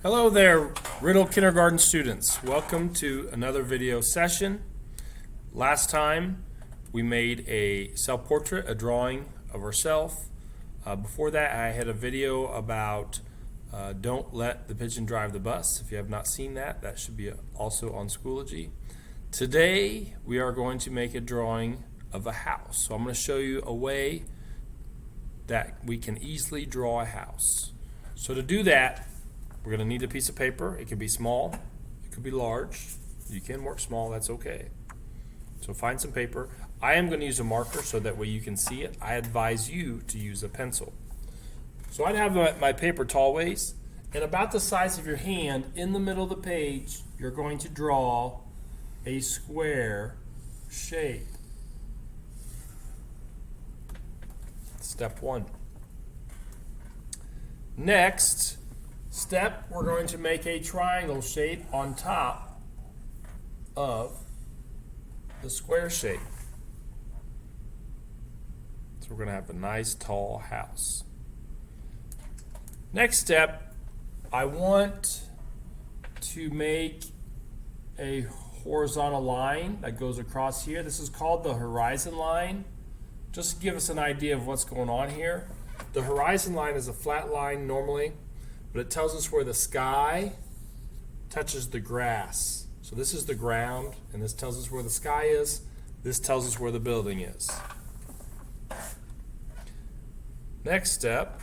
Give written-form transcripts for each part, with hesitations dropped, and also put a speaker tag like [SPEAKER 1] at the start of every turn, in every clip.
[SPEAKER 1] Hello there, Riddle Kindergarten students. Welcome to another video session. Last time we made a self-portrait, a drawing of ourselves. Before that I had a video about don't let the pigeon drive the bus. If you have not seen that, that should be also on Schoology. Today we are going to make a drawing of a house. So I'm going to show you a way that we can easily draw a house. So to do that, we're going to need a piece of paper. It could be small, it could be large. You can work small, that's okay. So find some paper. I am going to use a marker so that way you can see it. I advise you to use a pencil. So I'd have my paper tall ways, and about the size of your hand, in the middle of the page, you're going to draw a square shape. Step one. Next step, we're going to make a triangle shape on top of the square shape. So we're going to have a nice tall house. Next step, I want to make a horizontal line that goes across here. This is called the horizon line. Just to give us an idea of what's going on here. The horizon line is a flat line normally, but it tells us where the sky touches the grass. So this is the ground, and this tells us where the sky is. This tells us where the building is. Next step,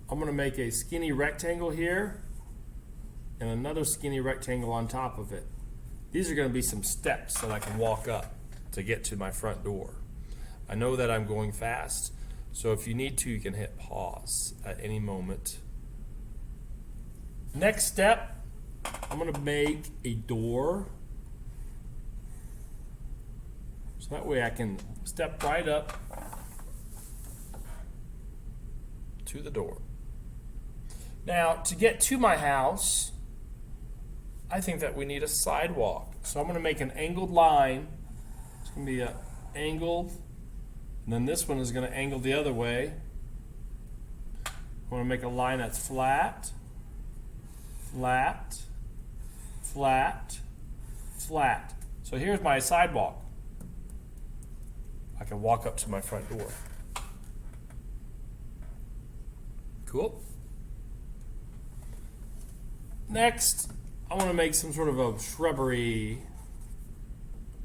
[SPEAKER 1] I'm going to make a skinny rectangle here and another skinny rectangle on top of it. These are going to be some steps that I can walk up to get to my front door. I know that I'm going fast, so if you need to, you can hit pause at any moment. Next step, I'm going to make a door. So that way I can step right up to the door. Now, to get to my house, I think that we need a sidewalk. So I'm going to make an angled line. It's going to be an angled, and then this one is going to angle the other way. I'm going to make a line that's flat, flat, flat, flat. So here's my sidewalk. I can walk up to my front door. Cool. Next, I want to make some sort of a shrubbery.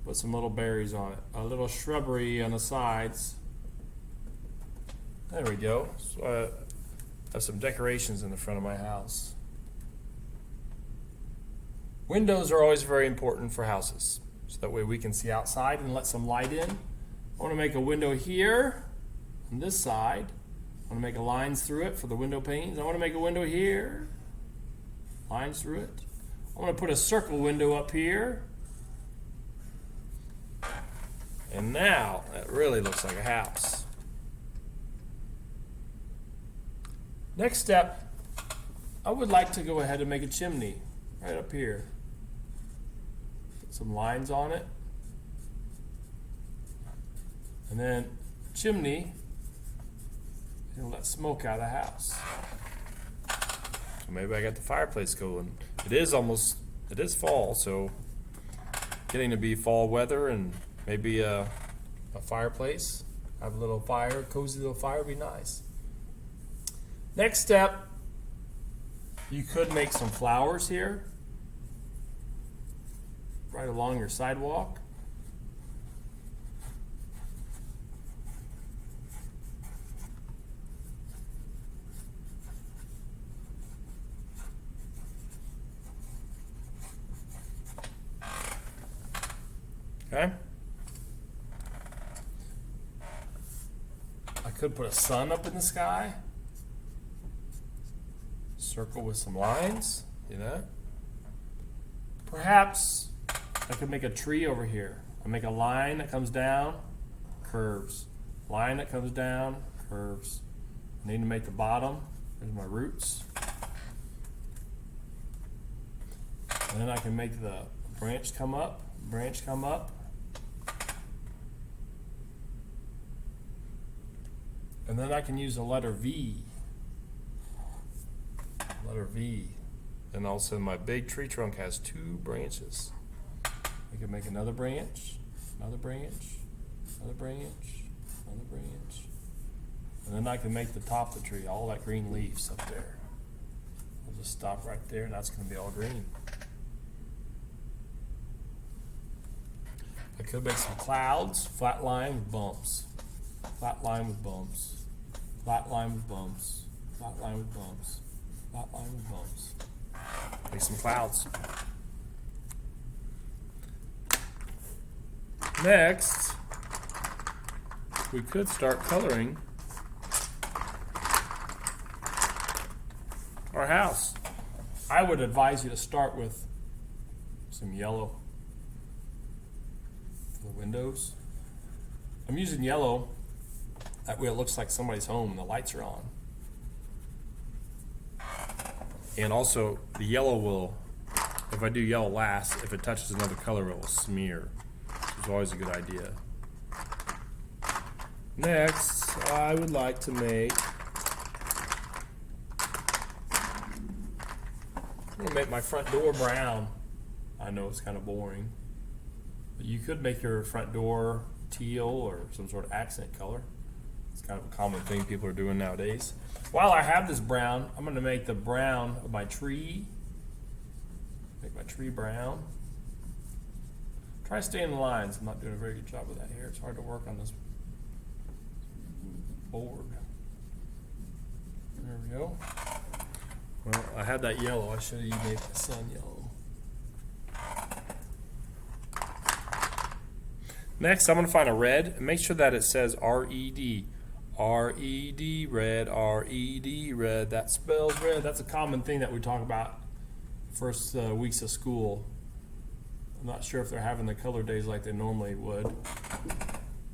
[SPEAKER 1] Put some little berries on it. A little shrubbery on the sides. There we go. So I have some decorations in the front of my house. Windows are always very important for houses, so that way we can see outside and let some light in. I want to make a window here on this side. I want to make lines through it for the window panes. I want to make a window here. Lines through it. I want to put a circle window up here. And now that really looks like a house. Next step, I would like to go ahead and make a chimney right up here. Put some lines on it. And then chimney, and let smoke out of the house. So maybe I got the fireplace going. It is fall, so getting to be fall weather, and maybe a fireplace. Have a little fire, cozy little fire would be nice. Next step, you could make some flowers here, right along your sidewalk. Okay. I could put a sun up in the sky. Circle with some lines, you know. Perhaps I could make a tree over here. I make a line that comes down, curves. Line that comes down, curves. I need to make the bottom. There's my roots. And then I can make the branch come up, branch come up. And then I can use the letter V. Letter V. And all of a sudden my big tree trunk has 2 branches. I can make another branch, another branch, another branch, another branch. And then I can make the top of the tree, all that green leaves up there. I'll just stop right there and that's going to be all green. I could make some clouds, flat line with bumps, flat line with bumps, flat line with bumps, flat line with bumps, flat line with bumps. Make some clouds. Next, we could start coloring our house. I would advise you to start with some yellow for the windows. I'm using yellow, that way it looks like somebody's home and the lights are on. And also, the yellow will, if I do yellow last, if it touches another color, it will smear. It's always a good idea. Next, I would like to make, I'm going to make my front door brown. I know it's kind of boring, but you could make your front door teal or some sort of accent color. It's kind of a common thing people are doing nowadays. While I have this brown, I'm going to make the brown of my tree. Make my tree brown. Try to stay in the lines. I'm not doing a very good job with that here. It's hard to work on this board. There we go. Well, I had that yellow. I should have made the sun yellow. Next, I'm going to find a red and make sure that it says R-E-D. R-E-D, red, R-E-D, red. That spells red. That's a common thing that we talk about first weeks of school. I'm not sure if they're having the color days like they normally would,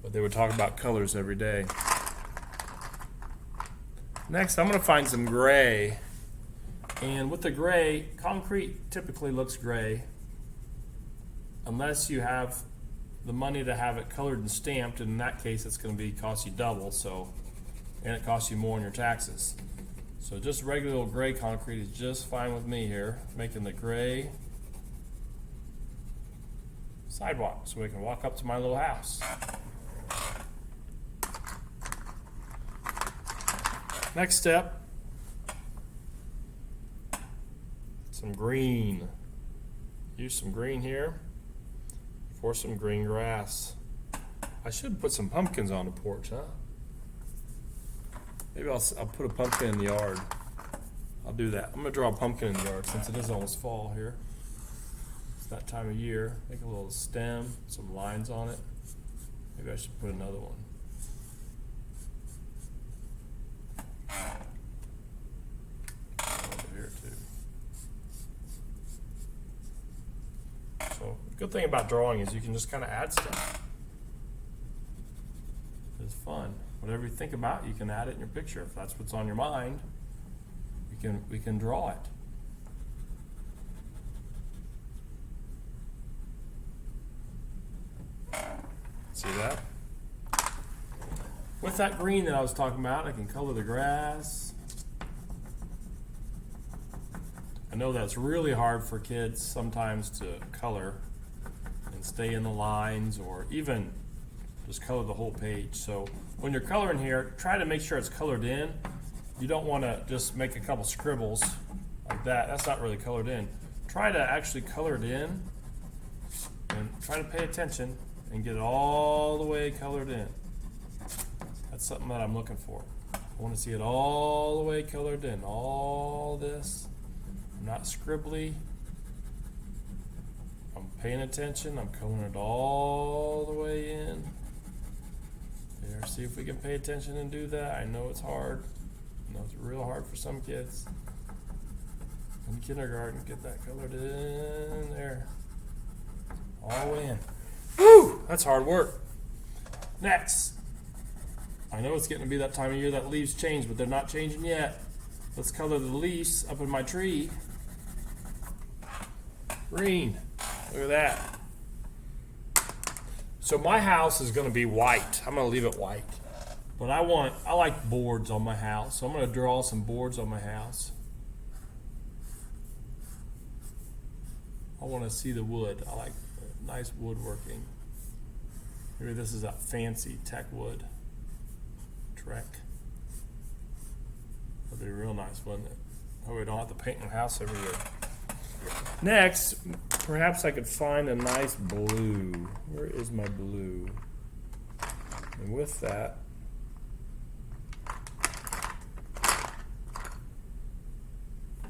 [SPEAKER 1] but they would talk about colors every day. Next, I'm going to find some gray. And with the gray, concrete typically looks gray unless you have the money to have it colored and stamped, and in that case it's going to cost you double, so, and it costs you more in your taxes. So just regular old gray concrete is just fine with me here, making the gray sidewalk so we can walk up to my little house. Next step, some green. Use some green here for some green grass. I should put some pumpkins on the porch, huh? Maybe I'll put a pumpkin in the yard. I'll do that. I'm gonna draw a pumpkin in the yard since it is almost fall here. It's that time of year. Make a little stem, some lines on it. Maybe I should put another one. Over here too. So, good thing about drawing is you can just kind of add stuff. It's fun. Whatever you think about, you can add it in your picture. If that's what's on your mind, we can draw it. See that? With that green that I was talking about, I can color the grass. I know that's really hard for kids sometimes to color and stay in the lines or even just color the whole page. So when you're coloring here, try to make sure it's colored in. You don't want to just make a couple scribbles like that. That's not really colored in. Try to actually color it in and try to pay attention and get it all the way colored in. That's something that I'm looking for. I want to see it all the way colored in. All this. I'm not scribbly. I'm paying attention. I'm coloring it all the way in. There, see if we can pay attention and do that. I know it's hard. I know it's real hard for some kids. In kindergarten, get that colored in there. All the way in. Woo! That's hard work. Next. I know it's getting to be that time of year that leaves change, but they're not changing yet. Let's color the leaves up in my tree. Green. Look at that. So my house is going to be white. I'm going to leave it white. But I like boards on my house. So I'm going to draw some boards on my house. I want to see the wood. I like nice woodworking. Maybe this is that fancy tech wood. Trek. That'd be real nice, wouldn't it? Oh, we don't have to paint the house every year. Next, perhaps I could find a nice blue. Where is my blue? And with that,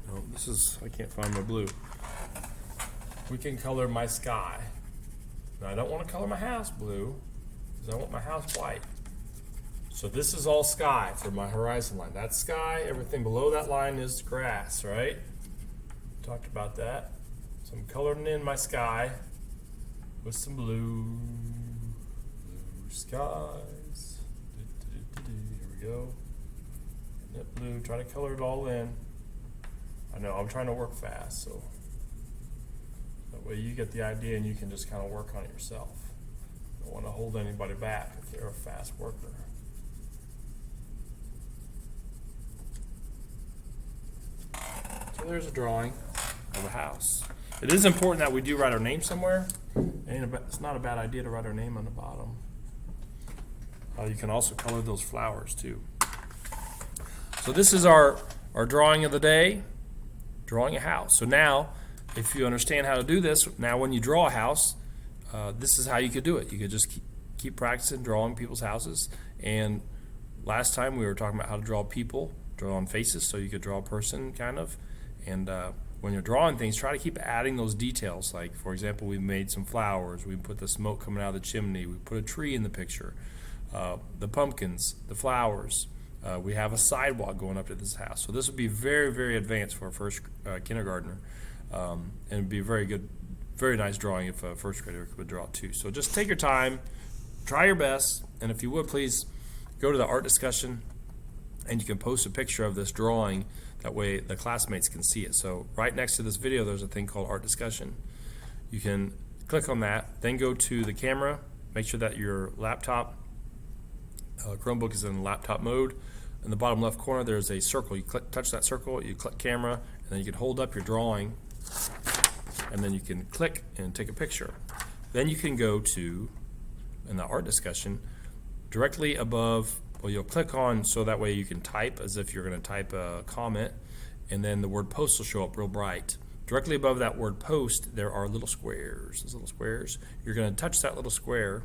[SPEAKER 1] no, this is, I can't find my blue. We can color my sky. Now, I don't want to color my house blue because I want my house white. So this is all sky for my horizon line. That's sky. Everything below that line is grass, right? Talked about that. So I'm coloring in my sky with some blue skies. Here we go. That blue, trying to color it all in. I know, I'm trying to work fast, so that way you get the idea and you can just kind of work on it yourself. Don't want to hold anybody back if you're a fast worker. So there's a drawing of a house. It is important that we do write our name somewhere. It's not a bad idea to write our name on the bottom. You can also color those flowers too. So this is our drawing of the day, drawing a house. So now, if you understand how to do this, now when you draw a house, this is how you could do it. You could just keep practicing drawing people's houses. And last time we were talking about how to draw people, draw on faces, so you could draw a person kind of. And when you're drawing things, try to keep adding those details. Like, for example, we made some flowers. We put the smoke coming out of the chimney. We put a tree in the picture. The pumpkins, the flowers. We have a sidewalk going up to this house. So this would be very, very advanced for a first kindergartner. And it'd be a very good, very nice drawing if a first grader could draw it too. So just take your time, try your best, and if you would, please go to the art discussion and you can post a picture of this drawing. That way the classmates can see it. So right next to this video, there's a thing called art discussion. You can click on that, then go to the camera, make sure that your laptop, Chromebook is in laptop mode. In the bottom left corner, there's a circle. You touch that circle, you click camera, and then you can hold up your drawing, and then you can click and take a picture. Then you can go to, in the art discussion, directly above, well, you'll click on so that way you can type as if you're going to type a comment, and then the word post will show up real bright. Directly above that word post, there are little squares. Those little squares. You're going to touch that little square,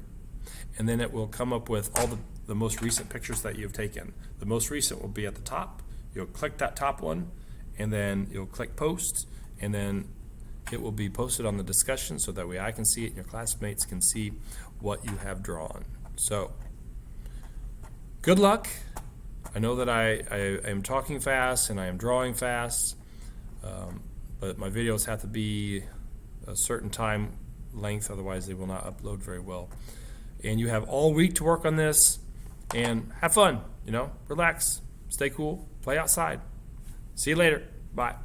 [SPEAKER 1] and then it will come up with all the most recent pictures that you've taken. The most recent will be at the top. You'll click that top one, and then you'll click post, and then it will be posted on the discussion so that way I can see it and your classmates can see what you have drawn. So, good luck. I know that I am talking fast and I am drawing fast, but my videos have to be a certain time length, otherwise they will not upload very well. And you have all week to work on this and have fun, relax, stay cool, play outside. See you later. Bye.